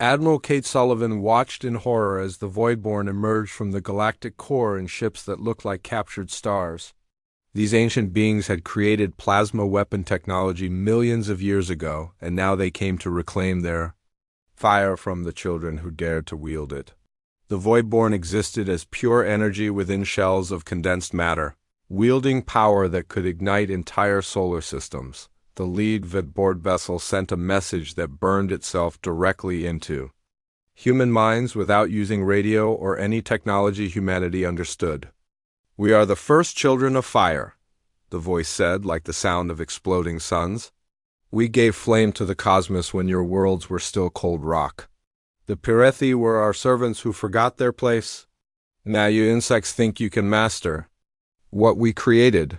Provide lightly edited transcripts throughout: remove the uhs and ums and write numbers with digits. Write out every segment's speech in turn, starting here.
Admiral Kate Sullivan watched in horror as the Voidborn emerged from the galactic core in ships that looked like captured stars. These ancient beings had created plasma weapon technology millions of years ago, and now they came to reclaim their fire from the children who dared to wield it. The Voidborn existed as pure energy within shells of condensed matter, wielding power that could ignite entire solar systems. The lead Voidborn vessel sent a message that burned itself directly into human minds without using radio or any technology humanity understood. "We are the first children of fire," the voice said, like the sound of exploding suns. "We gave flame to the cosmos when your worlds were still cold rock. The Pirethi were our servants who forgot their place. Now you insects think you can master what we created."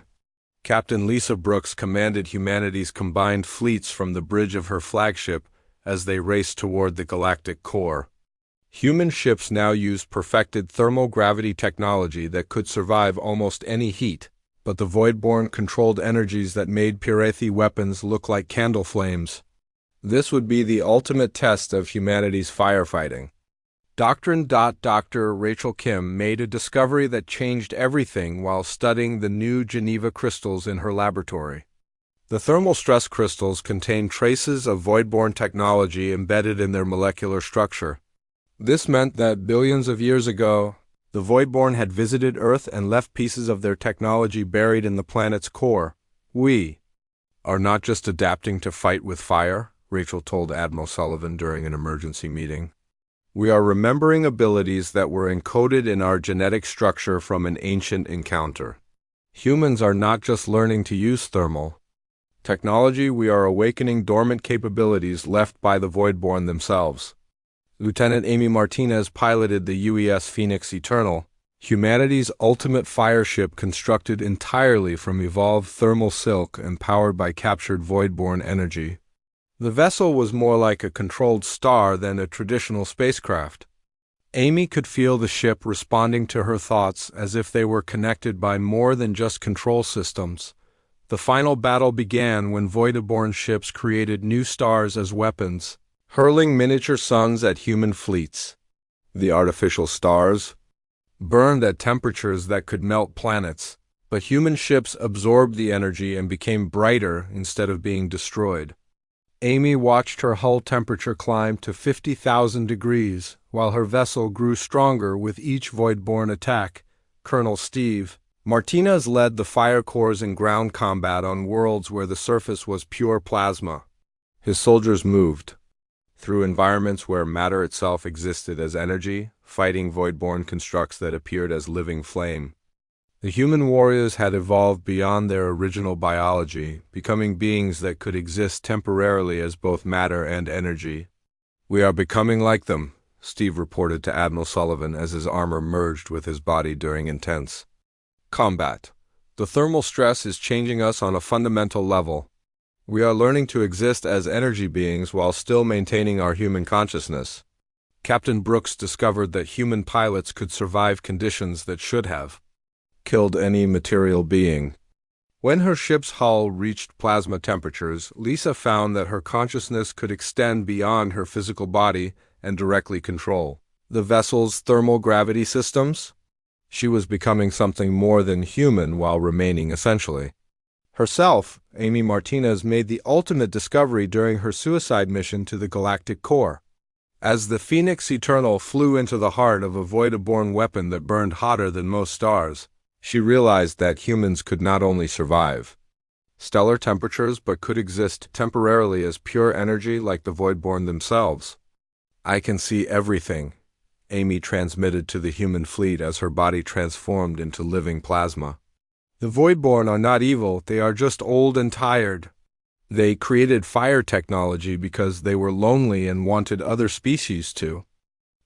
Captain Lisa Brooks commanded humanity's combined fleets from the bridge of her flagship as they raced toward the galactic core. Human ships now used perfected thermal gravity technology that could survive almost any heat, but the Voidborn controlled energies that made Pirethi weapons look like candle flames. This would be the ultimate test of humanity's firefighting. Dr. Rachel Kim made a discovery that changed everything while studying the new Geneva crystals in her laboratory. The thermal stress crystals contained traces of Voidborn technology embedded in their molecular structure. This meant that billions of years ago, the Voidborn had visited Earth and left pieces of their technology buried in the planet's core. "We are not just adapting to fight with fire," Rachel told Admiral Sullivan during an emergency meeting. "We are remembering abilities that were encoded in our genetic structure from an ancient encounter. Humans are not just learning to use thermal technology, we are awakening dormant capabilities left by the Voidborn themselves." Lieutenant Amy Martinez piloted the UES Phoenix Eternal, humanity's ultimate fire ship constructed entirely from evolved thermal silk and powered by captured Voidborn energy. The vessel was more like a controlled star than a traditional spacecraft. Amy could feel the ship responding to her thoughts as if they were connected by more than just control systems. The final battle began when Voidborn ships created new stars as weapons, hurling miniature suns at human fleets. The artificial stars burned at temperatures that could melt planets, but human ships absorbed the energy and became brighter instead of being destroyed. Amy watched her hull temperature climb to 50,000 degrees, while her vessel grew stronger with each Voidborn attack. Colonel Steve Martinez led the fire corps in ground combat on worlds where the surface was pure plasma. His soldiers moved through environments where matter itself existed as energy, fighting Voidborn constructs that appeared as living flame. The human warriors had evolved beyond their original biology, becoming beings that could exist temporarily as both matter and energy. "We are becoming like them," Steve reported to Admiral Sullivan as his armor merged with his body during intense combat. "The thermal stress is changing us on a fundamental level. We are learning to exist as energy beings while still maintaining our human consciousness." Captain Brooks discovered that human pilots could survive conditions that should have killed any material being. When her ship's hull reached plasma temperatures, Lisa found that her consciousness could extend beyond her physical body and directly control the vessel's thermal gravity systems. She was becoming something more than human while remaining essentially herself. Amy Martinez made the ultimate discovery during her suicide mission to the galactic core. As the Phoenix Eternal flew into the heart of a Voidborn weapon that burned hotter than most stars, she realized that humans could not only survive stellar temperatures but could exist temporarily as pure energy like the Voidborn themselves. "I can see everything," Amy transmitted to the human fleet as her body transformed into living plasma. "The Voidborn are not evil, they are just old and tired. They created fire technology because they were lonely and wanted other species to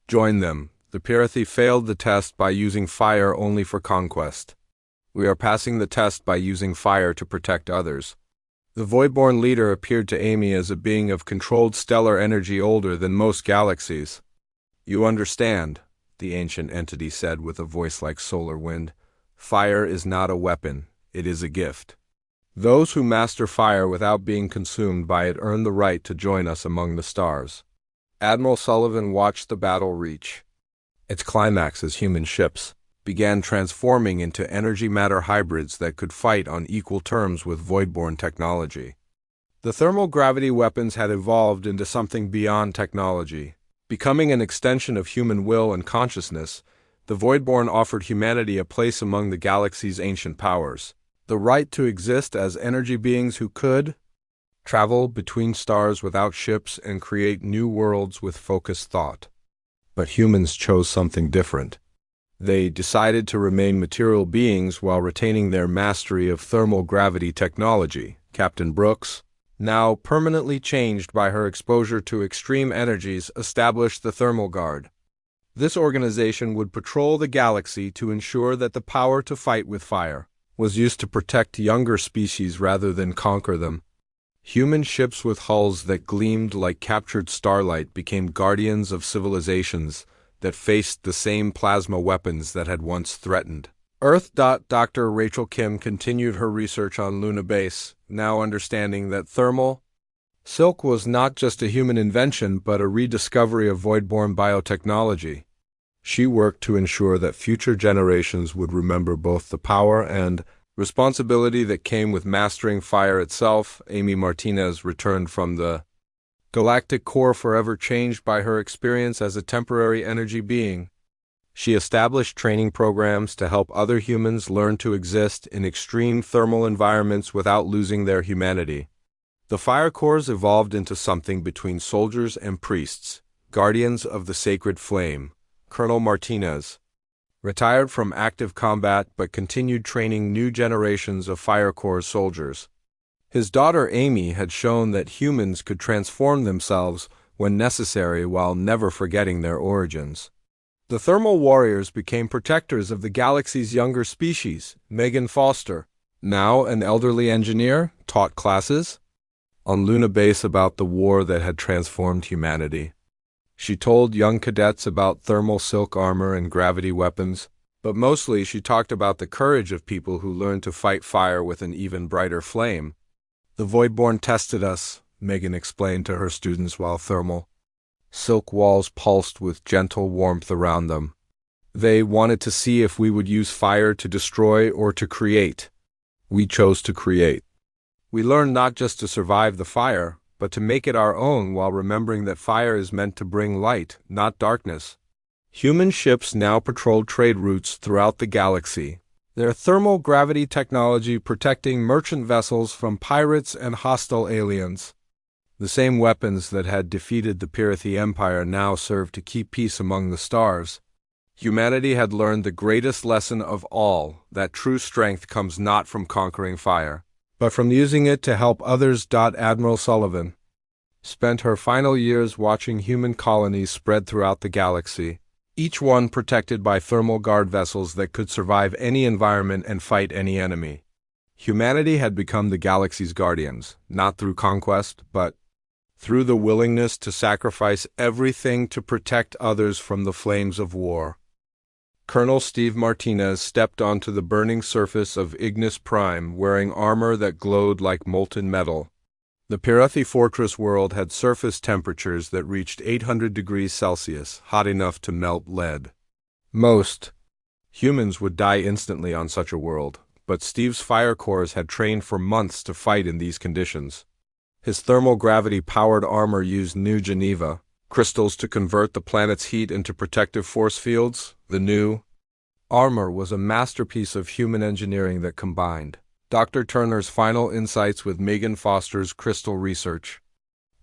join them. The Pirethi failed the test by using fire only for conquest. We are passing the test by using fire to protect others." The Voidborn leader appeared to Amy as a being of controlled stellar energy older than most galaxies. "You understand," the ancient entity said with a voice like solar wind. "Fire is not a weapon, it is a gift. Those who master fire without being consumed by it earn the right to join us among the stars." Admiral Sullivan watched the battle reach its climax as human ships began transforming into energy-matter hybrids that could fight on equal terms with voidborne technology. The thermal gravity weapons had evolved into something beyond technology. Becoming an extension of human will and consciousness, the voidborne offered humanity a place among the galaxy's ancient powers, the right to exist as energy beings who could travel between stars without ships and create new worlds with focused thought. But humans chose something different. They decided to remain material beings while retaining their mastery of thermal gravity technology. Captain Brooks, now permanently changed by her exposure to extreme energies, established the Thermal Guard. This organization would patrol the galaxy to ensure that the power to fight with fire was used to protect younger species rather than conquer them. Human ships with hulls that gleamed like captured starlight became guardians of civilizations that faced the same plasma weapons that had once threatened Earth. Dr. Rachel Kim continued her research on Luna Base, now understanding that thermal silk was not just a human invention but a rediscovery of voidborne biotechnology. She worked to ensure that future generations would remember both the power and responsibility that came with mastering fire itself. Amy Martinez returned from the Galactic core forever changed by her experience as a temporary energy being. She established training programs to help other humans learn to exist in extreme thermal environments without losing their humanity. The Fire Corps evolved into something between soldiers and priests, guardians of the sacred flame. Colonel Martinez retired from active combat but continued training new generations of Fire Corps soldiers. His daughter Amy had shown that humans could transform themselves when necessary while never forgetting their origins. The Thermal Warriors became protectors of the galaxy's younger species. Megan Foster, now an elderly engineer, taught classes on Luna Base about the war that had transformed humanity. She told young cadets about thermal silk armor and gravity weapons, but mostly she talked about the courage of people who learned to fight fire with an even brighter flame. The Voidborn tested us, Megan explained to her students while thermal silk walls pulsed with gentle warmth around them. They wanted to see if we would use fire to destroy or to create. We chose to create. We learned not just to survive the fire, but to make it our own while remembering that fire is meant to bring light, not darkness. Human ships now patrolled trade routes throughout the galaxy, their thermal gravity technology protecting merchant vessels from pirates and hostile aliens. The same weapons that had defeated the Pirathi Empire now served to keep peace among the stars. Humanity had learned the greatest lesson of all, that true strength comes not from conquering fire, but from using it to help others. Admiral Sullivan spent her final years watching human colonies spread throughout the galaxy, each one protected by thermal guard vessels that could survive any environment and fight any enemy. Humanity had become the galaxy's guardians, not through conquest, but through the willingness to sacrifice everything to protect others from the flames of war. Colonel Steve Martinez stepped onto the burning surface of Ignis Prime wearing armor that glowed like molten metal. The Pirathi fortress world had surface temperatures that reached 800 degrees Celsius, hot enough to melt lead. Most humans would die instantly on such a world, but Steve's fire corps had trained for months to fight in these conditions. His thermal gravity-powered armor used New Geneva crystals to convert the planet's heat into protective force fields. The new armor was a masterpiece of human engineering that combined Dr. Turner's final insights with Megan Foster's crystal research.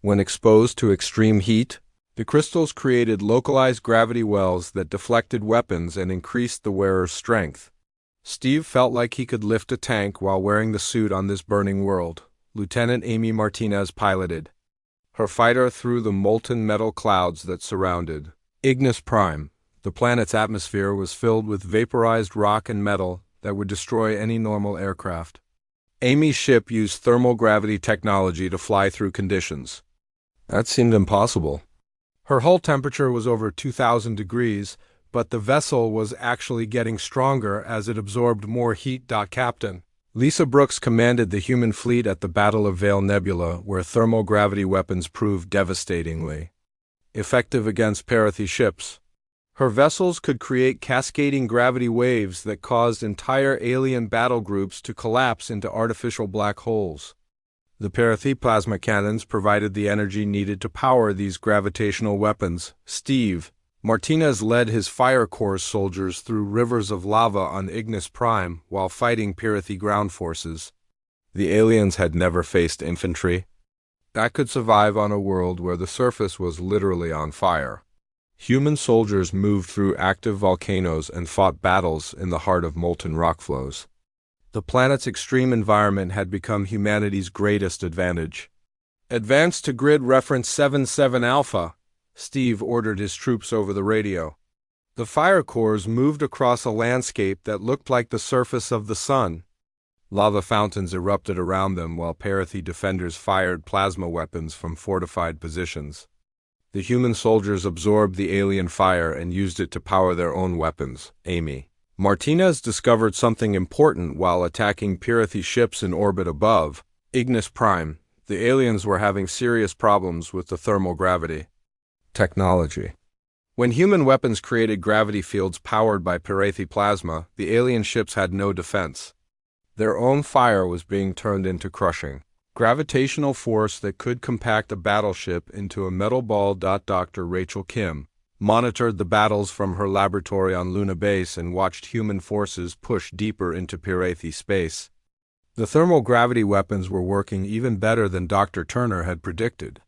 When exposed to extreme heat, the crystals created localized gravity wells that deflected weapons and increased the wearer's strength. Steve felt like he could lift a tank while wearing the suit on this burning world. Lieutenant Amy Martinez piloted her fighter through the molten metal clouds that surrounded Ignis Prime. The planet's atmosphere was filled with vaporized rock and metal that would destroy any normal aircraft. Amy's ship used thermal gravity technology to fly through conditions that seemed impossible. Her hull temperature was over 2,000 degrees, but the vessel was actually getting stronger as it absorbed more heat. Captain Lisa Brooks commanded the human fleet at the Battle of Vale Nebula, where thermal gravity weapons proved devastatingly effective against Parathi ships. Her vessels could create cascading gravity waves that caused entire alien battle groups to collapse into artificial black holes. The Parathi plasma cannons provided the energy needed to power these gravitational weapons. Steve Martinez led his Fire Corps soldiers through rivers of lava on Ignis Prime while fighting Parathi ground forces. The aliens had never faced infantry that could survive on a world where the surface was literally on fire. Human soldiers moved through active volcanoes and fought battles in the heart of molten rock flows. The planet's extreme environment had become humanity's greatest advantage. "Advance to grid reference 77 Alpha," Steve ordered his troops over the radio. The Fire Corps moved across a landscape that looked like the surface of the sun. Lava fountains erupted around them while Parathi defenders fired plasma weapons from fortified positions. The human soldiers absorbed the alien fire and used it to power their own weapons. Amy Martinez discovered something important while attacking Parathi ships in orbit above Ignis Prime. The aliens were having serious problems with the thermal gravity technology. When human weapons created gravity fields powered by Parathi plasma, the alien ships had no defense. Their own fire was being turned into crushing gravitational force that could compact a battleship into a metal ball. Dr. Rachel Kim monitored the battles from her laboratory on Luna Base and watched human forces push deeper into Parathi space. The thermal gravity weapons were working even better than Dr. Turner had predicted.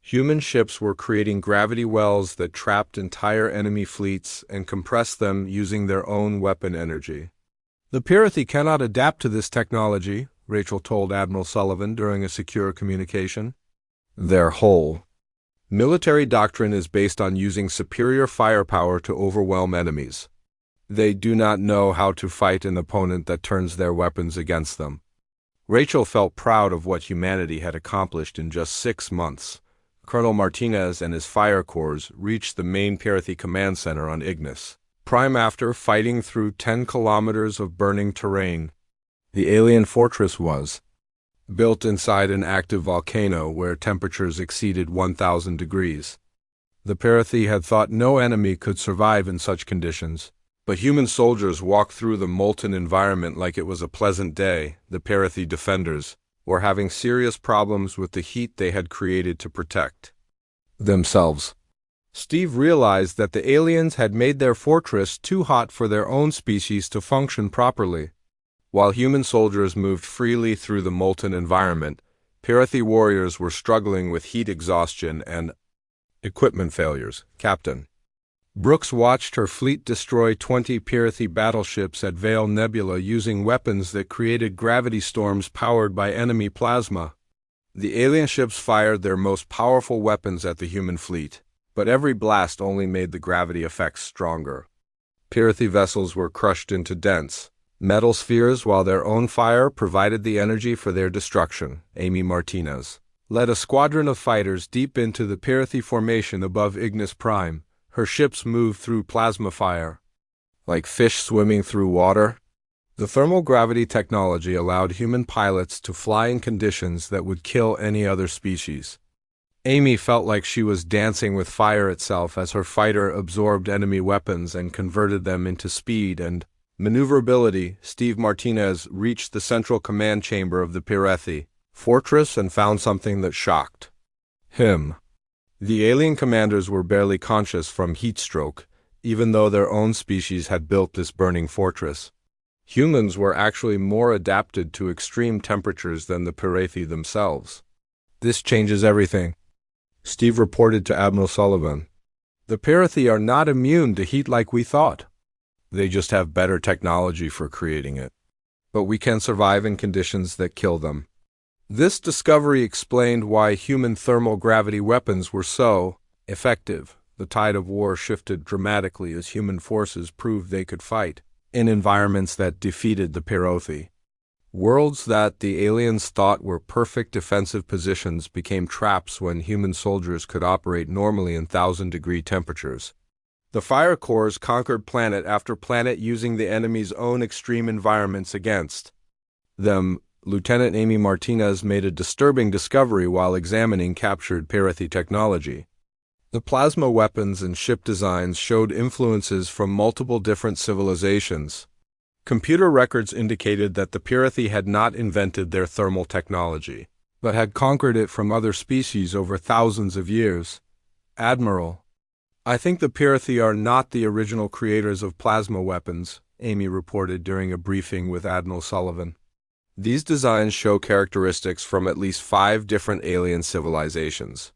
Human ships were creating gravity wells that trapped entire enemy fleets and compressed them using their own weapon energy. "The Parathi cannot adapt to this technology," Rachel told Admiral Sullivan during a secure communication. "Their whole military doctrine is based on using superior firepower to overwhelm enemies. They do not know how to fight an opponent that turns their weapons against them." Rachel felt proud of what humanity had accomplished in just 6 months. Colonel Martinez and his Fire Corps reached the main Parathi command center on Ignis Prime after fighting through 10 kilometers of burning terrain. The alien fortress was built inside an active volcano where temperatures exceeded 1,000 degrees. The Parathi had thought no enemy could survive in such conditions, but human soldiers walked through the molten environment like it was a pleasant day. The Parathi defenders were having serious problems with the heat they had created to protect themselves. Steve realized that the aliens had made their fortress too hot for their own species to function properly. While human soldiers moved freely through the molten environment, Parathi warriors were struggling with heat exhaustion and equipment failures. Captain Brooks watched her fleet destroy 20 Parathi battleships at Vale Nebula using weapons that created gravity storms powered by enemy plasma. The alien ships fired their most powerful weapons at the human fleet, but every blast only made the gravity effects stronger. Parathi vessels were crushed into dense metal spheres while their own fire provided the energy for their destruction. Amy Martinez led a squadron of fighters deep into the Parathi formation above Ignis Prime. Her ships moved through plasma fire like fish swimming through water. The thermal gravity technology allowed human pilots to fly in conditions that would kill any other species. Amy felt like she was dancing with fire itself as her fighter absorbed enemy weapons and converted them into speed and maneuverability. Steve Martinez reached the central command chamber of the Parathi fortress and found something that shocked him. The alien commanders were barely conscious from heat stroke, even though their own species had built this burning fortress. Humans were actually more adapted to extreme temperatures than the Parathi themselves. "This changes everything," Steve reported to Admiral Sullivan. "The Parathi are not immune to heat like we thought. They just have better technology for creating it. But we can survive in conditions that kill them." This discovery explained why human thermal gravity weapons were so effective. The tide of war shifted dramatically as human forces proved they could fight in environments that defeated the Parathi. Worlds that the aliens thought were perfect defensive positions became traps when human soldiers could operate normally in 1,000-degree temperatures. The Fire Corps conquered planet after planet using the enemy's own extreme environments against them. Lieutenant Amy Martinez made a disturbing discovery while examining captured Parathi technology. The plasma weapons and ship designs showed influences from multiple different civilizations. Computer records indicated that the Pirathi had not invented their thermal technology, but had conquered it from other species over thousands of years. Admiral, I think the Pirathi are not the original creators of plasma weapons, Amy reported during a briefing with Admiral Sullivan. These designs show characteristics from at least 5 different alien civilizations.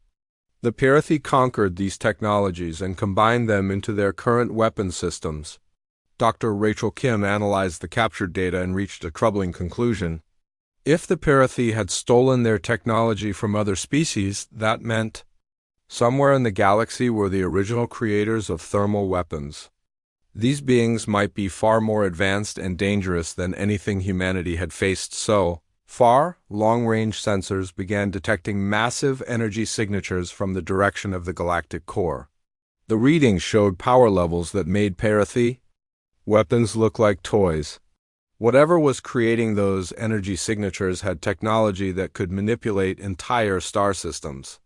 The Pirathi conquered these technologies and combined them into their current weapon systems. Dr. Rachel Kim analyzed the captured data and reached a troubling conclusion. If the Pirathi had stolen their technology from other species, that meant somewhere in the galaxy were the original creators of thermal weapons. These beings might be far more advanced and dangerous than anything humanity had faced so far. Long-range sensors began detecting massive energy signatures from the direction of the galactic core. The readings showed power levels that made Pirathi weapons look like toys. Whatever was creating those energy signatures had technology that could manipulate entire star systems.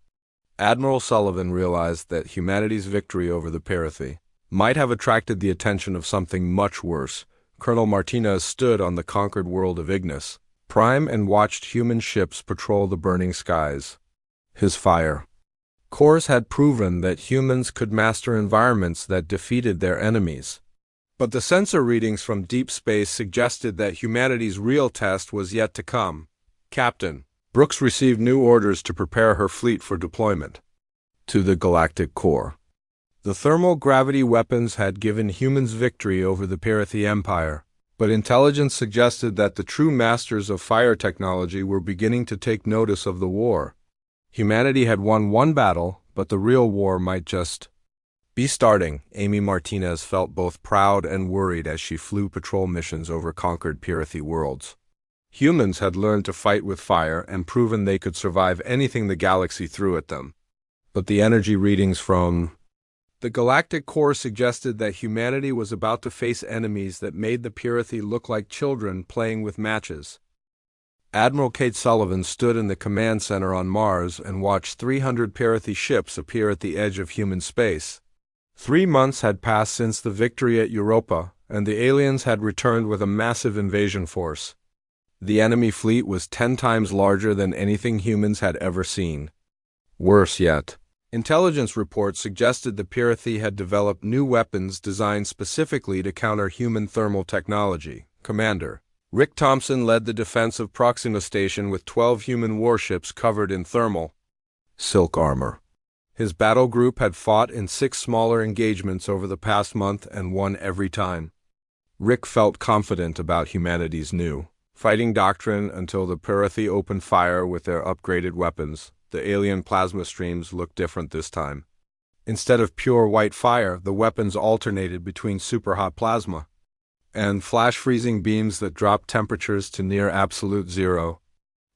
Admiral Sullivan realized that humanity's victory over the Pirathi might have attracted the attention of something much worse. Colonel Martinez stood on the conquered world of Ignis Prime and watched human ships patrol the burning skies. His fire cores had proven that humans could master environments that defeated their enemies. But the sensor readings from deep space suggested that humanity's real test was yet to come. Captain Brooks received new orders to prepare her fleet for deployment to the galactic core. The thermal gravity weapons had given humans victory over the Pirathi Empire, but intelligence suggested that the true masters of fire technology were beginning to take notice of the war. Humanity had won one battle, but the real war might just be starting. Amy Martinez felt both proud and worried as she flew patrol missions over conquered Pirathi worlds. Humans had learned to fight with fire and proven they could survive anything the galaxy threw at them. But the energy readings from the galactic core suggested that humanity was about to face enemies that made the Pirathi look like children playing with matches. Admiral Kate Sullivan stood in the command center on Mars and watched 300 Pirathi ships appear at the edge of human space. 3 months had passed since the victory at Europa, and the aliens had returned with a massive invasion force. The enemy fleet was 10 times larger than anything humans had ever seen. Worse yet, intelligence reports suggested the Pirathi had developed new weapons designed specifically to counter human thermal technology. Commander Rick Thompson led the defense of Proxima Station with 12 human warships covered in thermal silk armor. His battle group had fought in 6 smaller engagements over the past month and won every time. Rick felt confident about humanity's new fighting doctrine until the Pirathi opened fire with their upgraded weapons. The alien plasma streams looked different this time. Instead of pure white fire, the weapons alternated between superhot plasma and flash-freezing beams that dropped temperatures to near absolute zero.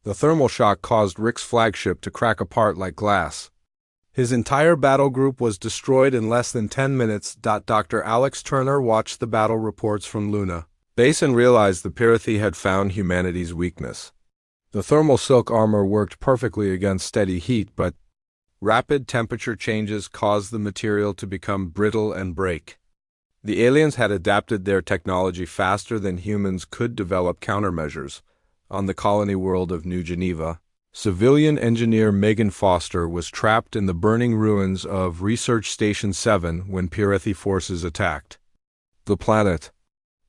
The thermal shock caused Rick's flagship to crack apart like glass. His entire battle group was destroyed in less than 10 minutes. Dr. Alex Turner watched the battle reports from Luna base and realized the Pirathi had found humanity's weakness. The thermal silk armor worked perfectly against steady heat, but rapid temperature changes caused the material to become brittle and break. The aliens had adapted their technology faster than humans could develop countermeasures. On the colony world of New Geneva, civilian engineer Megan Foster was trapped in the burning ruins of Research Station 7 when Pirathi forces attacked the planet.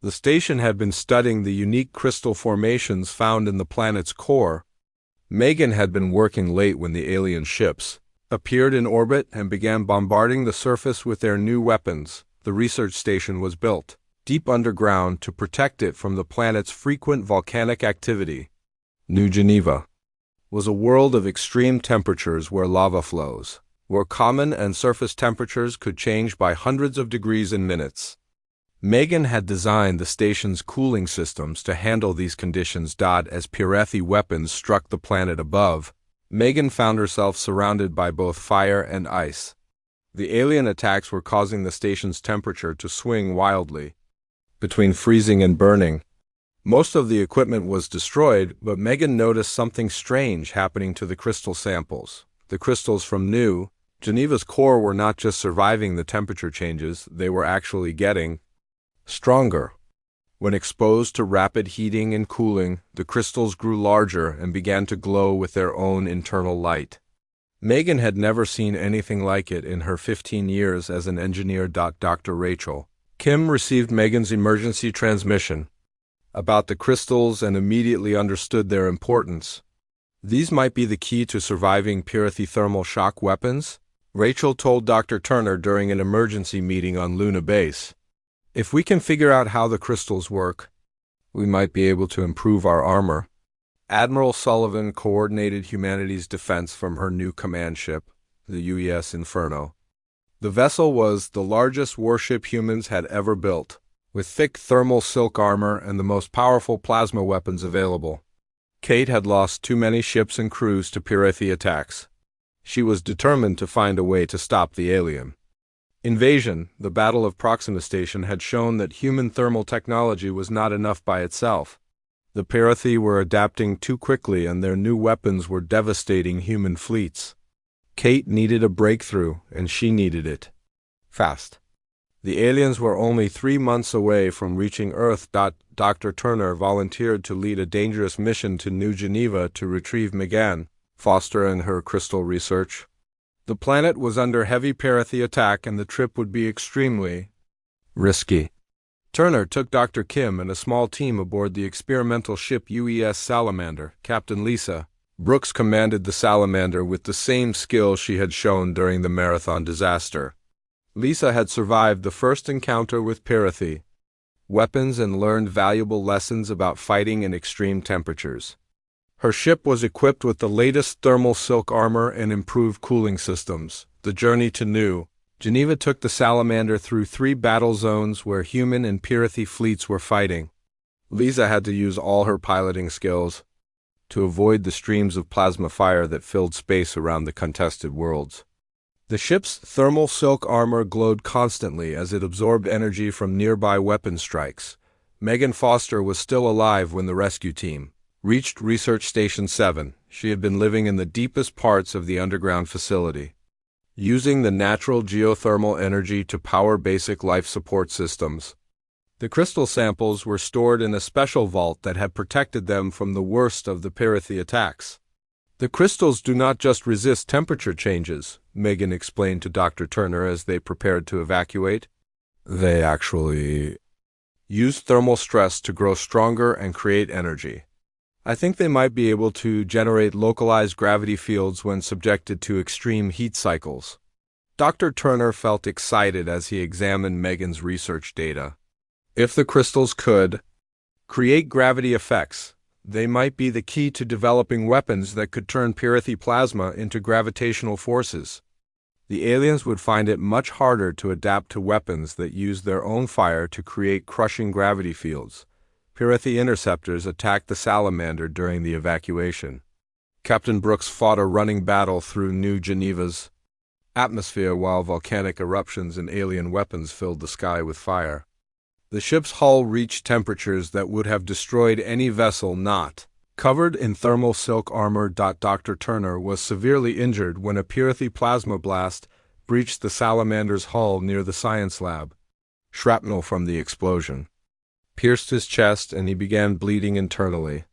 The station had been studying the unique crystal formations found in the planet's core. Megan had been working late when the alien ships appeared in orbit and began bombarding the surface with their new weapons. The research station was built deep underground to protect it from the planet's frequent volcanic activity. New Geneva was a world of extreme temperatures where lava flows were common and surface temperatures could change by hundreds of degrees in minutes. Megan had designed the station's cooling systems to handle these conditions. As Pirathi weapons struck the planet above, Megan found herself surrounded by both fire and ice. The alien attacks were causing the station's temperature to swing wildly between freezing and burning. Most of the equipment was destroyed, but Megan noticed something strange happening to the crystal samples. The crystals from New Geneva's core were not just surviving the temperature changes, they were actually getting stronger. When exposed to rapid heating and cooling, the crystals grew larger and began to glow with their own internal light. Megan had never seen anything like it in her 15 years as an engineer. Dr. Rachel Kim received Megan's emergency transmission about the crystals and immediately understood their importance. These might be the key to surviving Pyrithy thermal shock weapons, Rachel told Dr. Turner during an emergency meeting on Luna Base. If we can figure out how the crystals work, we might be able to improve our armor. Admiral Sullivan coordinated humanity's defense from her new command ship, the UES Inferno. The vessel was the largest warship humans had ever built, with thick thermal silk armor and the most powerful plasma weapons available. Kate had lost too many ships and crews to Pyrithy attacks. She was determined to find a way to stop the alien invasion. The Battle of Proxima Station had shown that human thermal technology was not enough by itself. The Pyrithy were adapting too quickly and their new weapons were devastating human fleets. Kate needed a breakthrough, and she needed it fast. The aliens were only 3 months away from reaching Earth. Dr. Turner volunteered to lead a dangerous mission to New Geneva to retrieve Megan Foster and her crystal research. The planet was under heavy Pyrithy attack and the trip would be extremely risky. Turner took Dr. Kim and a small team aboard the experimental ship UES Salamander. Captain Lisa Brooks commanded the Salamander with the same skill she had shown during the Marathon disaster. Lisa had survived the first encounter with Pyrithy weapons and learned valuable lessons about fighting in extreme temperatures. Her ship was equipped with the latest thermal silk armor and improved cooling systems. The journey to New Geneva took the Salamander through 3 battle zones where human and Pyrithy fleets were fighting. Lisa had to use all her piloting skills to avoid the streams of plasma fire that filled space around the contested worlds. The ship's thermal silk armor glowed constantly as it absorbed energy from nearby weapon strikes. Megan Foster was still alive when the rescue team reached Research Station 7. She had been living in the deepest parts of the underground facility, using the natural geothermal energy to power basic life support systems. The crystal samples were stored in a special vault that had protected them from the worst of the Pyrithy attacks. The crystals do not just resist temperature changes, Megan explained to Dr. Turner as they prepared to evacuate. They actually use thermal stress to grow stronger and create energy. I think they might be able to generate localized gravity fields when subjected to extreme heat cycles. Dr. Turner felt excited as he examined Megan's research data. If the crystals could create gravity effects, they might be the key to developing weapons that could turn Pyrithy plasma into gravitational forces. The aliens would find it much harder to adapt to weapons that use their own fire to create crushing gravity fields. Pyrithy interceptors attacked the Salamander during the evacuation. Captain Brooks fought a running battle through New Geneva's atmosphere while volcanic eruptions and alien weapons filled the sky with fire. The ship's hull reached temperatures that would have destroyed any vessel not covered in thermal silk armor. Dr. Turner was severely injured when a Pyrithy plasma blast breached the Salamander's hull near the science lab. Shrapnel from the explosion pierced his chest and he began bleeding internally.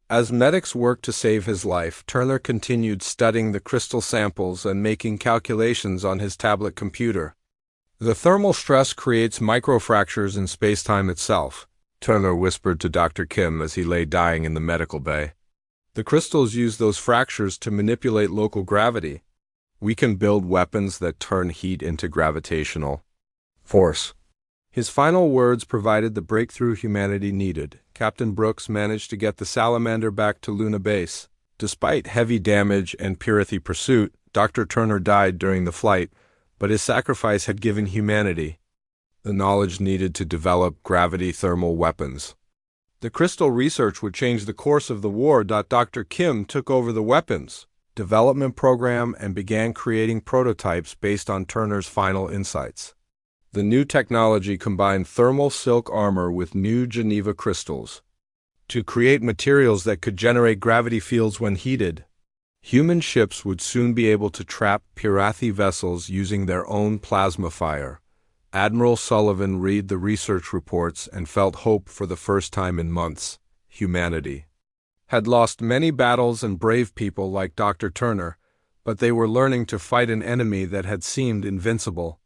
As medics worked to save his life, Turner continued studying the crystal samples and making calculations on his tablet computer. The thermal stress creates microfractures in space-time itself, Turner whispered to Dr. Kim as he lay dying in the medical bay. The crystals use those fractures to manipulate local gravity. We can build weapons that turn heat into gravitational force. His final words provided the breakthrough humanity needed. Captain Brooks managed to get the Salamander back to Luna Base. Despite heavy damage and Pyrithy pursuit, Dr. Turner died during the flight, but his sacrifice had given humanity the knowledge needed to develop gravity thermal weapons. The crystal research would change the course of the war. Dr. Kim took over the weapons development program and began creating prototypes based on Turner's final insights. The new technology combined thermal silk armor with New Geneva crystals to create materials that could generate gravity fields when heated. Human ships would soon be able to trap Pirathi vessels using their own plasma fire. Admiral Sullivan read the research reports and felt hope for the first time in months. Humanity had lost many battles and brave people like Dr. Turner, but they were learning to fight an enemy that had seemed invincible.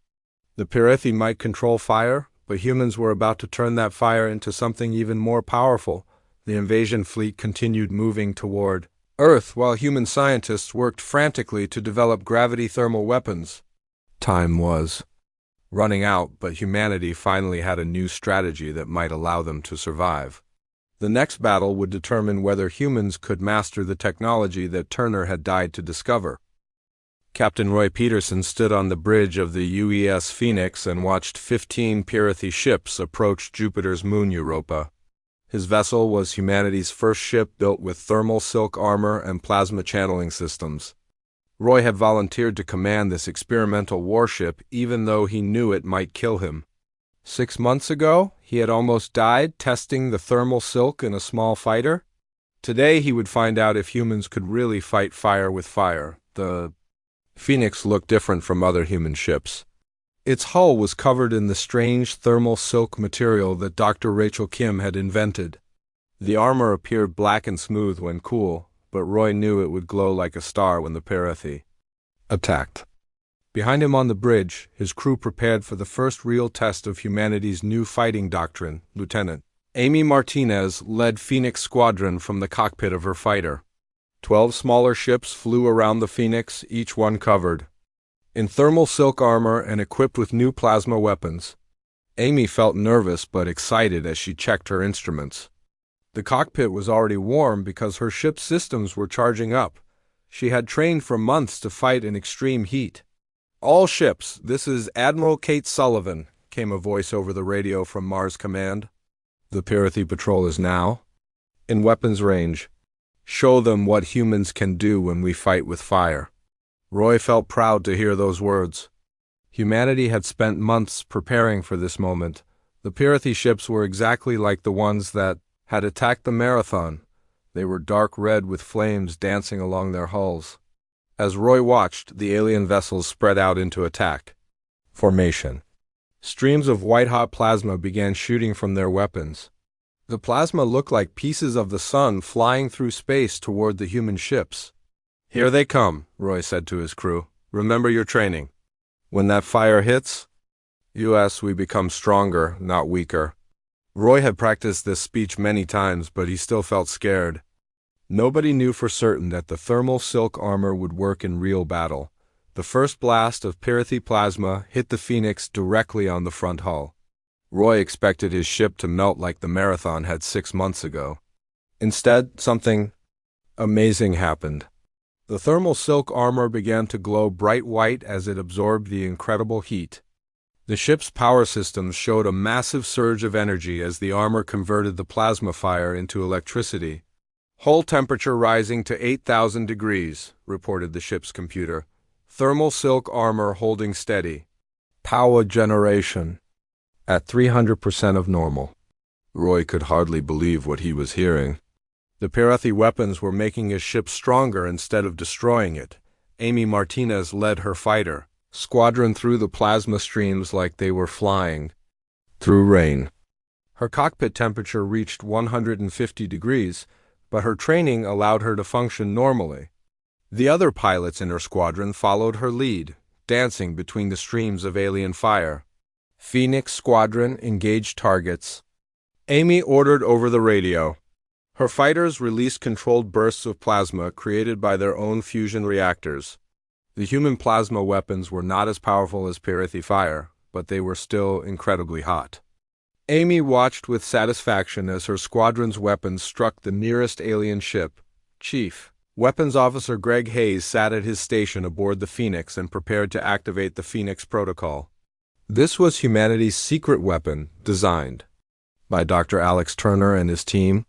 The Pirathi might control fire, but humans were about to turn that fire into something even more powerful. The invasion fleet continued moving toward Earth while human scientists worked frantically to develop gravity thermal weapons. Time was running out, but humanity finally had a new strategy that might allow them to survive. The next battle would determine whether humans could master the technology that Turner had died to discover. Captain Roy Peterson stood on the bridge of the UES Phoenix and watched 15 Pirathi ships approach Jupiter's moon Europa. His vessel was humanity's first ship built with thermal silk armor and plasma channeling systems. Roy had volunteered to command this experimental warship even though he knew it might kill him. 6 months ago, he had almost died testing the thermal silk in a small fighter. Today he would find out if humans could really fight fire with fire. The Phoenix looked different from other human ships. Its hull was covered in the strange thermal silk material that Dr. Rachel Kim had invented. The armor appeared black and smooth when cool, but Roy knew it would glow like a star when the Pirathi attacked. Behind him on the bridge, his crew prepared for the first real test of humanity's new fighting doctrine. Lieutenant Amy Martinez led Phoenix Squadron from the cockpit of her fighter. 12 smaller ships flew around the Phoenix, each one covered in thermal silk armor and equipped with new plasma weapons. Amy felt nervous but excited as she checked her instruments. The cockpit was already warm because her ship's systems were charging up. She had trained for months to fight in extreme heat. "All ships, this is Admiral Kate Sullivan," came a voice over the radio from Mars Command. "The Pirathi patrol is now in weapons range. Show them what humans can do when we fight with fire." Roy felt proud to hear those words. Humanity had spent months preparing for this moment. The Pirathi ships were exactly like the ones that had attacked the Marathon. They were dark red with flames dancing along their hulls. As Roy watched, the alien vessels spread out into attack formation. Streams of white-hot plasma began shooting from their weapons. The plasma looked like pieces of the sun flying through space toward the human ships. "Here they come," Roy said to his crew. "Remember your training. When that fire hits, we become stronger, not weaker." Roy had practiced this speech many times, but he still felt scared. Nobody knew for certain that the thermal silk armor would work in real battle. The first blast of Pirathi plasma hit the Phoenix directly on the front hull. Roy expected his ship to melt like the Marathon had 6 months ago. Instead, something amazing happened. The thermal silk armor began to glow bright white as it absorbed the incredible heat. The ship's power systems showed a massive surge of energy as the armor converted the plasma fire into electricity. "Hull temperature rising to 8,000 degrees, reported the ship's computer. "Thermal silk armor holding steady. Power generation at 300% of normal." Roy could hardly believe what he was hearing. The Pirathi weapons were making his ship stronger instead of destroying it. Amy Martinez led her fighter squadron through the plasma streams like they were flying through rain. Her cockpit temperature reached 150 degrees, but her training allowed her to function normally. The other pilots in her squadron followed her lead, dancing between the streams of alien fire. "Phoenix Squadron, engage targets," Amy ordered over the radio. Her fighters released controlled bursts of plasma created by their own fusion reactors. The human plasma weapons were not as powerful as Pirathi fire, but they were still incredibly hot. Amy watched with satisfaction as her squadron's weapons struck the nearest alien ship. Chief Weapons Officer Greg Hayes sat at his station aboard the Phoenix and prepared to activate the Phoenix Protocol. This was humanity's secret weapon, designed by Dr. Alex Turner and his team.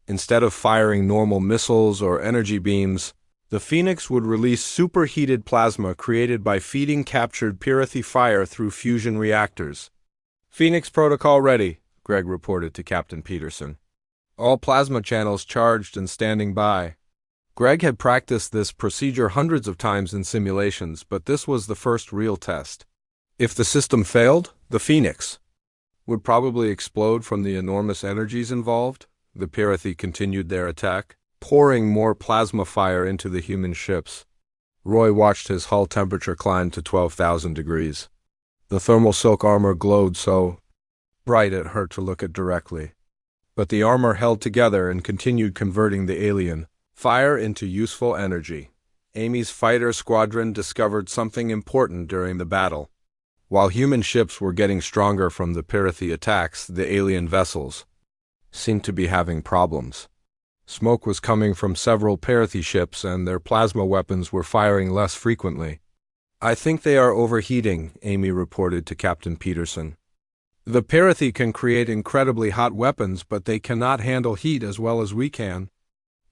Instead of firing normal missiles or energy beams, the Phoenix would release superheated plasma created by feeding captured Pirathi fire through fusion reactors. "Phoenix Protocol ready," Greg reported to Captain Peterson. "All plasma channels charged and standing by." Greg had practiced this procedure hundreds of times in simulations, but this was the first real test. If the system failed, the Phoenix would probably explode from the enormous energies involved. The Pirathi continued their attack, pouring more plasma fire into the human ships. Roy watched his hull temperature climb to 12,000 degrees. The thermal silk armor glowed so bright it hurt to look at directly. But the armor held together and continued converting the alien fire into useful energy. Amy's fighter squadron discovered something important during the battle. While human ships were getting stronger from the Pirathi attacks, the alien vessels seemed to be having problems. Smoke was coming from several Pirathi ships, and their plasma weapons were firing less frequently. "I think they are overheating," Amy reported to Captain Peterson. "The Pirathi can create incredibly hot weapons, but they cannot handle heat as well as we can."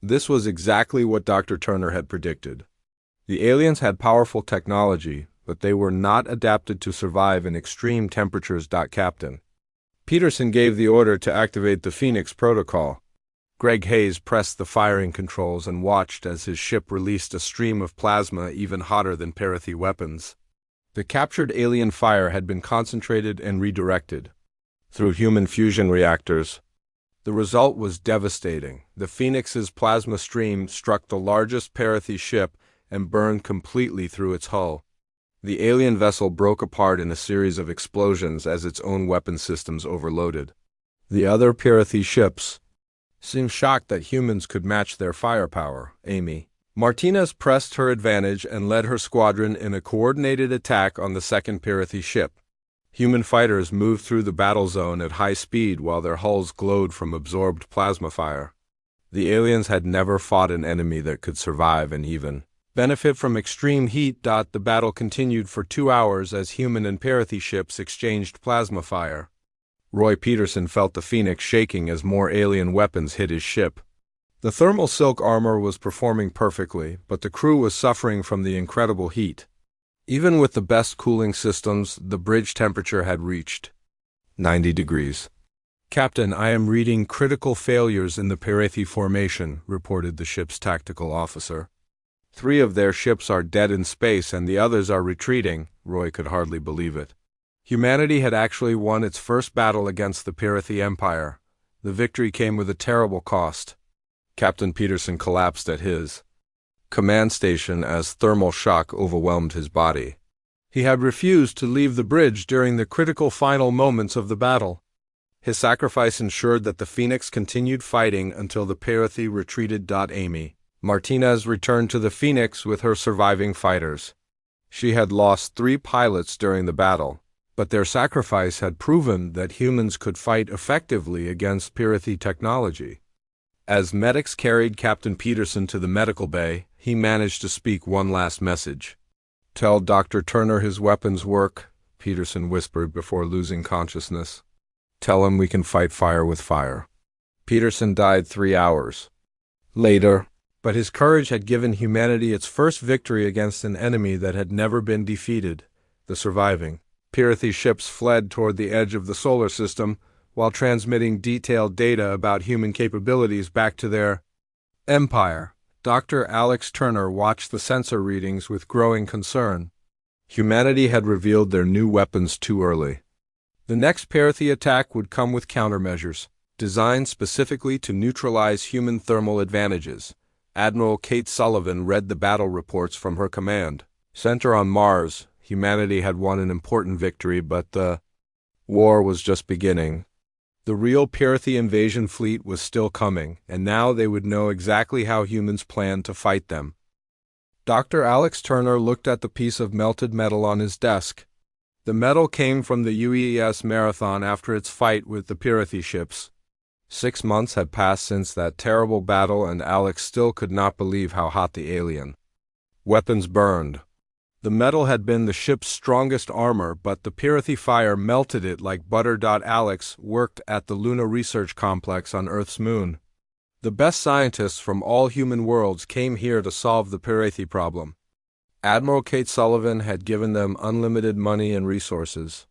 This was exactly what Dr. Turner had predicted. The aliens had powerful technology, but they were not adapted to survive in extreme temperatures. Captain Peterson gave the order to activate the Phoenix protocol. Greg Hayes pressed the firing controls and watched as his ship released a stream of plasma even hotter than Pirathi weapons. The captured alien fire had been concentrated and redirected through human fusion reactors. The result was devastating. The Phoenix's plasma stream struck the largest Pirathi ship and burned completely through its hull. The alien vessel broke apart in a series of explosions as its own weapon systems overloaded. The other Pirathi ships seemed shocked that humans could match their firepower. Amy Martinez pressed her advantage and led her squadron in a coordinated attack on the second Pirathi ship. Human fighters moved through the battle zone at high speed while their hulls glowed from absorbed plasma fire. The aliens had never fought an enemy that could survive and even benefit from extreme heat. The battle continued for 2 hours as human and Pirathi ships exchanged plasma fire. Roy Peterson felt the Phoenix shaking as more alien weapons hit his ship. The thermal silk armor was performing perfectly, but the crew was suffering from the incredible heat. Even with the best cooling systems, the bridge temperature had reached 90 degrees. "Captain, I am reading critical failures in the Pirathi formation," reported the ship's tactical officer. "3 of their ships are dead in space and the others are retreating." Roy could hardly believe it. Humanity had actually won its first battle against the Pirathi Empire. The victory came with a terrible cost. Captain Peterson collapsed at his command station as thermal shock overwhelmed his body. He had refused to leave the bridge during the critical final moments of the battle. His sacrifice ensured that the Phoenix continued fighting until the Pirathi retreated. Amy Martinez returned to the Phoenix with her surviving fighters. She had lost 3 pilots during the battle, but their sacrifice had proven that humans could fight effectively against Pirathi technology. As medics carried Captain Peterson to the medical bay, he managed to speak one last message. "Tell Dr. Turner his weapons work," Peterson whispered before losing consciousness. "Tell him we can fight fire with fire." Peterson died 3 hours later, but his courage had given humanity its first victory against an enemy that had never been defeated. The surviving Pirathi ships fled toward the edge of the solar system while transmitting detailed data about human capabilities back to their empire. Dr. Alex Turner watched the sensor readings with growing concern. Humanity had revealed their new weapons too early. The next Pirathi attack would come with countermeasures, designed specifically to neutralize human thermal advantages. Admiral Kate Sullivan read the battle reports from her command center on Mars. Humanity had won an important victory, but the war was just beginning. The real Pirathi invasion fleet was still coming, and now they would know exactly how humans planned to fight them. Dr. Alex Turner looked at the piece of melted metal on his desk. The metal came from the UES Marathon after its fight with the Pirathi ships. 6 months had passed since that terrible battle, and Alex still could not believe how hot the alien weapons burned. The metal had been the ship's strongest armor, but the Pirathi fire melted it like butter. Alex worked at the Luna Research Complex on Earth's moon. The best scientists from all human worlds came here to solve the Pirathi problem. Admiral Kate Sullivan had given them unlimited money and resources.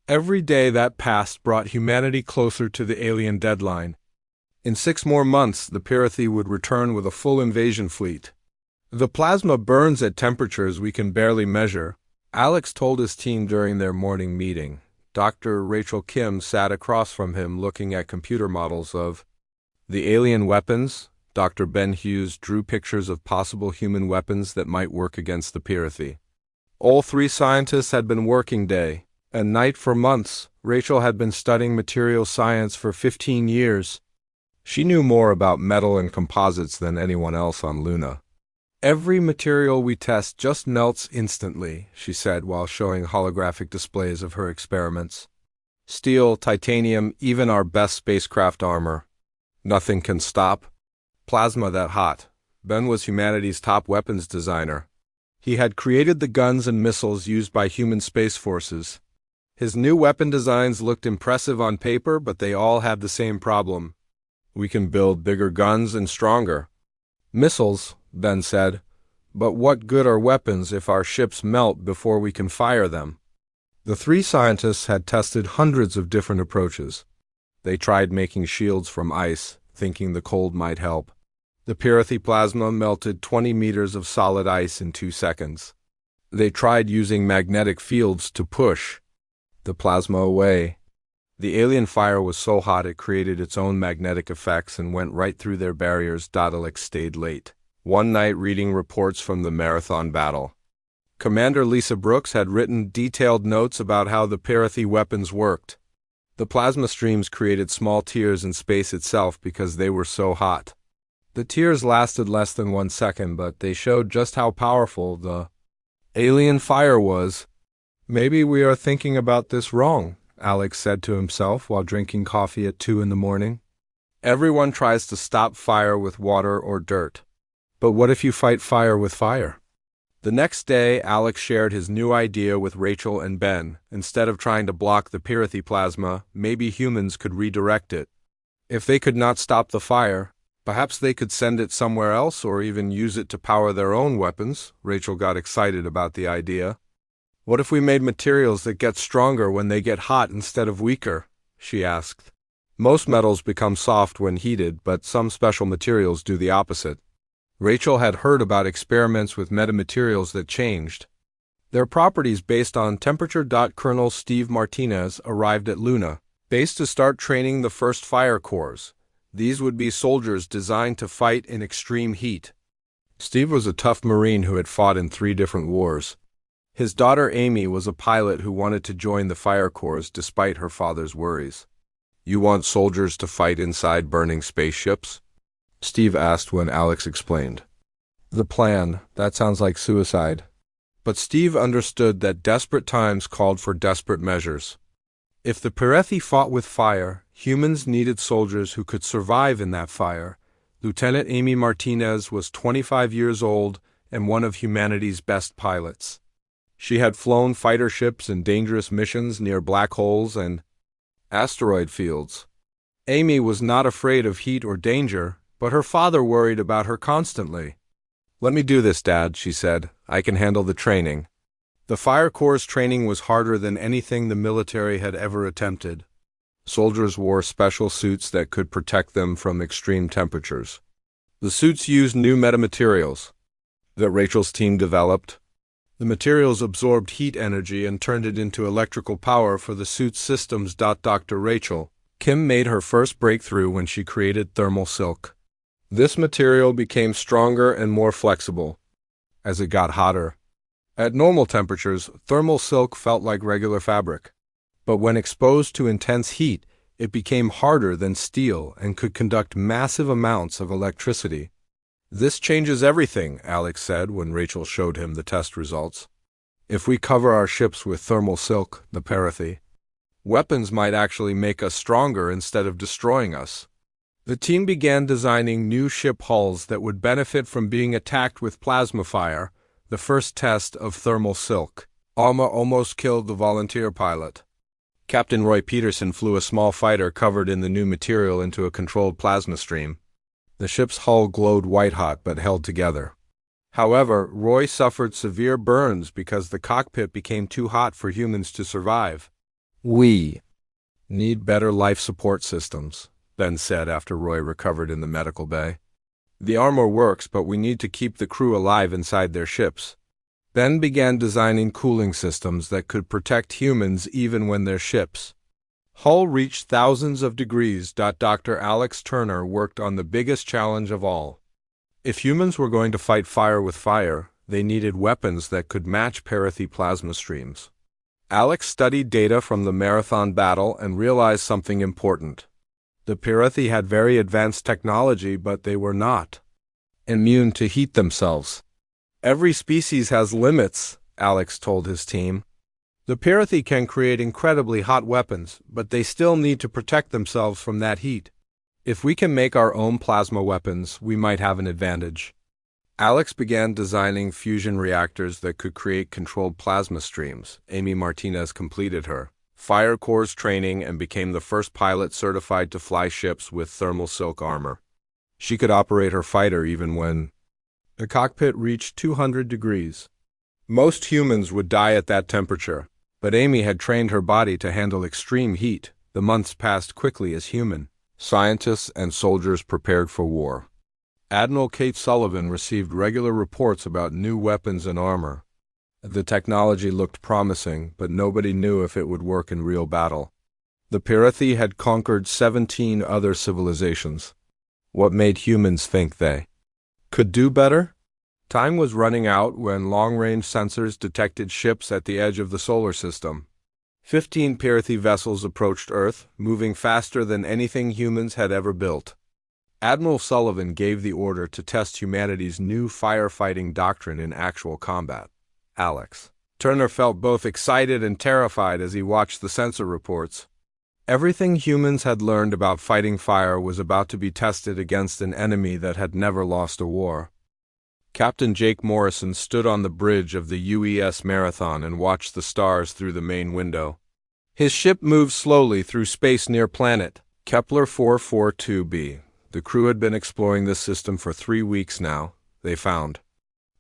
Every day that passed brought humanity closer to the alien deadline. In 6 more months, the Pirathi would return with a full invasion fleet. The plasma burns at temperatures we can barely measure, Alex told his team during their morning meeting. Dr. Rachel Kim sat across from him looking at computer models of the alien weapons. Dr. Ben Hughes drew pictures of possible human weapons that might work against the Pirathi. All 3 scientists had been working day and night for months. Rachel had been studying material science for 15 years. She knew more about metal and composites than anyone else on Luna. Every material we test just melts instantly, she said while showing holographic displays of her experiments. Steel, titanium, even our best spacecraft armor. Nothing can stop plasma that hot. Ben was humanity's top weapons designer. He had created the guns and missiles used by human space forces. His new weapon designs looked impressive on paper, but they all had the same problem. We can build bigger guns and stronger missiles, Ben said, but what good are weapons if our ships melt before we can fire them? The 3 scientists had tested hundreds of different approaches. They tried making shields from ice, thinking the cold might help. The Pirathi plasma melted 20 meters of solid ice in 2 seconds. They tried using magnetic fields to push the plasma away. The alien fire was so hot it created its own magnetic effects and went right through their barriers. Alex stayed late one night reading reports from the marathon battle. Commander Lisa Brooks had written detailed notes about how the Pirathi weapons worked. The plasma streams created small tears in space itself because they were so hot. The tears lasted less than 1 second, but they showed just how powerful the alien fire was. Maybe we are thinking about this wrong, Alex said to himself while drinking coffee at 2 in the morning. Everyone tries to stop fire with water or dirt. But what if you fight fire with fire? The next day, Alex shared his new idea with Rachel and Ben. Instead of trying to block the Pirathi plasma, maybe humans could redirect it. If they could not stop the fire, perhaps they could send it somewhere else or even use it to power their own weapons. Rachel got excited about the idea. What if we made materials that get stronger when they get hot instead of weaker? She asked. Most metals become soft when heated, but some special materials do the opposite. Rachel had heard about experiments with metamaterials that changed their properties based on temperature. Colonel Steve Martinez arrived at Luna base to start training the first fire corps. These would be soldiers designed to fight in extreme heat. Steve was a tough Marine who had fought in 3 different wars. His daughter Amy was a pilot who wanted to join the fire corps despite her father's worries. You want soldiers to fight inside burning spaceships? Steve asked when Alex explained. The plan, that sounds like suicide. But Steve understood that desperate times called for desperate measures. If the Pirathi fought with fire, humans needed soldiers who could survive in that fire. Lieutenant Amy Martinez was 25 years old and one of humanity's best pilots. She had flown fighter ships in dangerous missions near black holes and asteroid fields. Amy was not afraid of heat or danger, but her father worried about her constantly. Let me do this, Dad, she said. I can handle the training. The Fire Corps' training was harder than anything the military had ever attempted. Soldiers wore special suits that could protect them from extreme temperatures. The suits used new metamaterials that Rachel's team developed. The materials absorbed heat energy and turned it into electrical power for the suit's systems. Dr. Rachel Kim made her first breakthrough when she created thermal silk. This material became stronger and more flexible as it got hotter. At normal temperatures, thermal silk felt like regular fabric. But when exposed to intense heat, it became harder than steel and could conduct massive amounts of electricity. This changes everything, Alex said when Rachel showed him the test results. If we cover our ships with thermal silk, the Pirathi, weapons might actually make us stronger instead of destroying us. The team began designing new ship hulls that would benefit from being attacked with plasma fire. The first test of thermal silk almost killed the volunteer pilot. Captain Roy Peterson flew a small fighter covered in the new material into a controlled plasma stream. The ship's hull glowed white-hot but held together. However, Roy suffered severe burns because the cockpit became too hot for humans to survive. We need better life support systems, Ben said after Roy recovered in the medical bay. The armor works, but we need to keep the crew alive inside their ships. Ben began designing cooling systems that could protect humans even when their ships. Hull reached thousands of degrees. Dr. Alex Turner worked on the biggest challenge of all. If humans were going to fight fire with fire, they needed weapons that could match Parathi plasma streams. Alex studied data from the marathon battle and realized something important. The Parathi had very advanced technology, but they were not immune to heat themselves. Every species has limits, Alex told his team. The Parathi can create incredibly hot weapons, but they still need to protect themselves from that heat. If we can make our own plasma weapons, we might have an advantage. Alex began designing fusion reactors that could create controlled plasma streams. Amy Martinez completed her Fire Corps training and became the first pilot certified to fly ships with thermal silk armor. She could operate her fighter even when the cockpit reached 200 degrees. Most humans would die at that temperature, but Amy had trained her body to handle extreme heat. The months passed quickly as human scientists and soldiers prepared for war. Admiral Kate Sullivan received regular reports about new weapons and armor. The technology looked promising, but nobody knew if it would work in real battle. The Parathi had conquered 17 other civilizations. What made humans think they could do better? Time was running out when long-range sensors detected ships at the edge of the solar system. 15 Parathi vessels approached Earth, moving faster than anything humans had ever built. Admiral Sullivan gave the order to test humanity's new firefighting doctrine in actual combat. Alex Turner felt both excited and terrified as he watched the sensor reports. Everything humans had learned about fighting fire was about to be tested against an enemy that had never lost a war. Captain Jake Morrison stood on the bridge of the UES Marathon and watched the stars through the main window. His ship moved slowly through space near planet Kepler 442b. The crew had been exploring this system for 3 weeks now. They found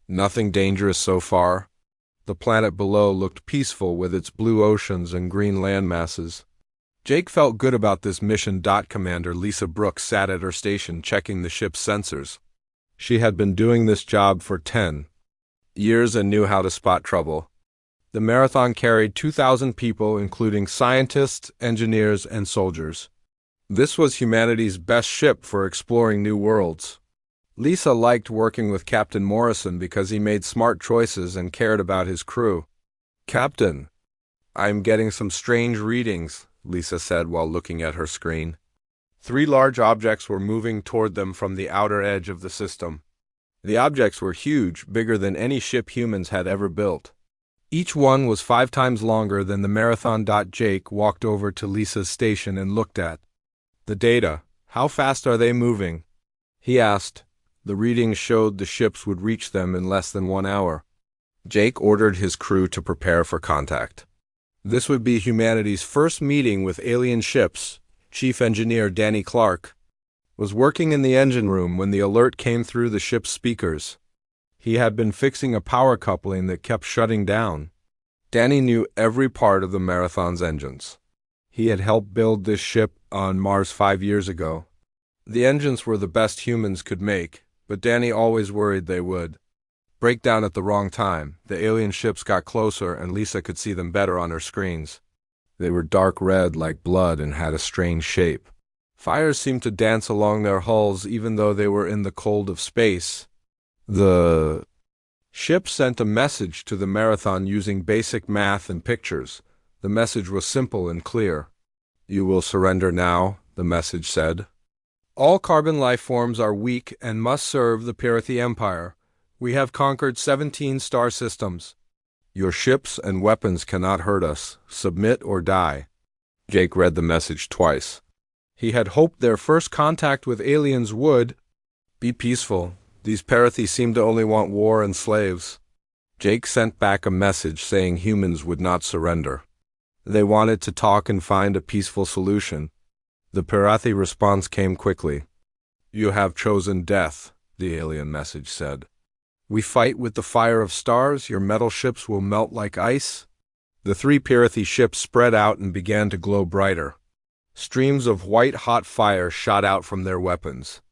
nothing dangerous so far. The planet below looked peaceful with its blue oceans and green land masses. Jake felt good about this mission. Commander Lisa Brooks sat at her station checking the ship's sensors. She had been doing this job for 10 years and knew how to spot trouble. The marathon carried 2,000 people, including scientists, engineers, and soldiers. This was humanity's best ship for exploring new worlds. Lisa liked working with Captain Morrison because he made smart choices and cared about his crew. "Captain, I'm getting some strange readings," Lisa said while looking at her screen. 3 large objects were moving toward them from the outer edge of the system. The objects were huge, bigger than any ship humans had ever built. Each one was 5 times longer than the marathon. Jake walked over to Lisa's station and looked at the data. "How fast are they moving?" he asked. The readings showed the ships would reach them in less than 1 hour. Jake ordered his crew to prepare for contact. This would be humanity's first meeting with alien ships. Chief Engineer Danny Clark was working in the engine room when the alert came through the ship's speakers. He had been fixing a power coupling that kept shutting down. Danny knew every part of the Marathon's engines. He had helped build this ship on Mars 5 years ago. The engines were the best humans could make, but Danny always worried they would break down at the wrong time. The alien ships got closer and Lisa could see them better on her screens. They were dark red like blood and had a strange shape. Fires seemed to dance along their hulls even though they were in the cold of space. The ship sent a message to the Marathon using basic math and pictures. The message was simple and clear. "You will surrender now," the message said. "All carbon life forms are weak and must serve the Parathi Empire. We have conquered 17 star systems. Your ships and weapons cannot hurt us. Submit or die." Jake read the message twice. He had hoped their first contact with aliens would be peaceful. These Parathi seemed to only want war and slaves. Jake sent back a message saying humans would not surrender. They wanted to talk and find a peaceful solution. The Parathi response came quickly. "You have chosen death," the alien message said. "We fight with the fire of stars. Your metal ships will melt like ice." The 3 Parathi ships spread out and began to glow brighter. Streams of white-hot fire shot out from their weapons.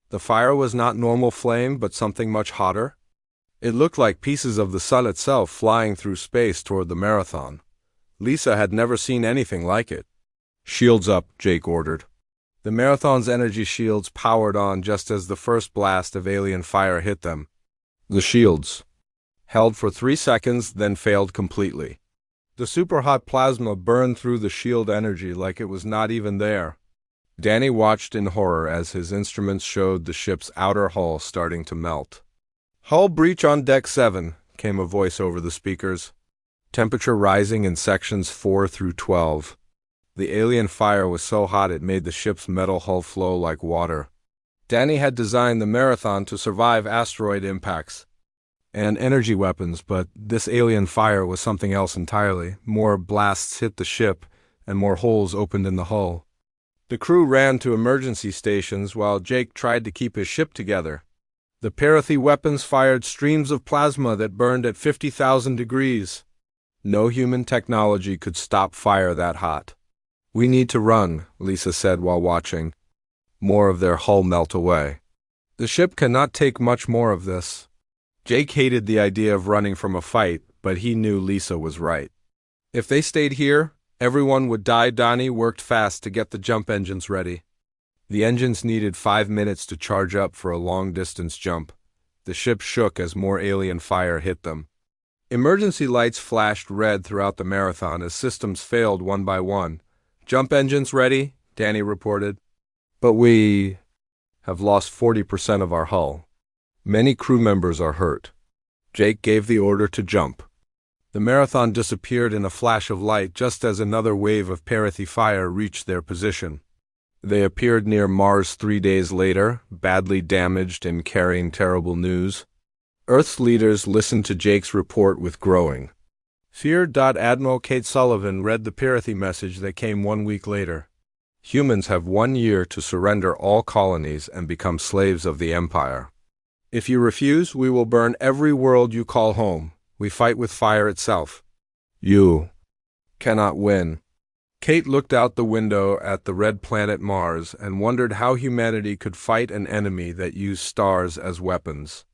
The fire was not normal flame, but something much hotter. It looked like pieces of the sun itself flying through space toward the Marathon. Lisa had never seen anything like it. "Shields up," Jake ordered. The Marathon's energy shields powered on just as the first blast of alien fire hit them. The shields held for 3 seconds, then failed completely. The super-hot plasma burned through the shield energy like it was not even there. Danny watched in horror as his instruments showed the ship's outer hull starting to melt. "Hull breach on Deck 7, came a voice over the speakers. Temperature rising in sections 4 through 12. The alien fire was so hot it made the ship's metal hull flow like water. Danny had designed the Marathon to survive asteroid impacts and energy weapons, but this alien fire was something else entirely. More blasts hit the ship, and more holes opened in the hull. The crew ran to emergency stations while Jake tried to keep his ship together. The Parathi weapons fired streams of plasma that burned at 50,000 degrees. No human technology could stop fire that hot. "We need to run," Lisa said while watching more of their hull melt away. "The ship cannot take much more of this." Jake hated the idea of running from a fight, but he knew Lisa was right. If they stayed here, everyone would die. Donnie worked fast to get the jump engines ready. The engines needed 5 minutes to charge up for a long-distance jump. The ship shook as more alien fire hit them. Emergency lights flashed red throughout the Marathon as systems failed one by one. "Jump engines ready," Danny reported. "But we have lost 40% of our hull. Many crew members are hurt." Jake gave the order to jump. The Marathon disappeared in a flash of light just as another wave of Parathi fire reached their position. They appeared near Mars 3 days later, badly damaged and carrying terrible news. Earth's leaders listened to Jake's report with growing fear. Admiral Kate Sullivan read the Parathi message that came 1 week later. "Humans have 1 year to surrender all colonies and become slaves of the Empire. If you refuse, we will burn every world you call home. We fight with fire itself. You cannot win." Kate looked out the window at the red planet Mars and wondered how humanity could fight an enemy that used stars as weapons.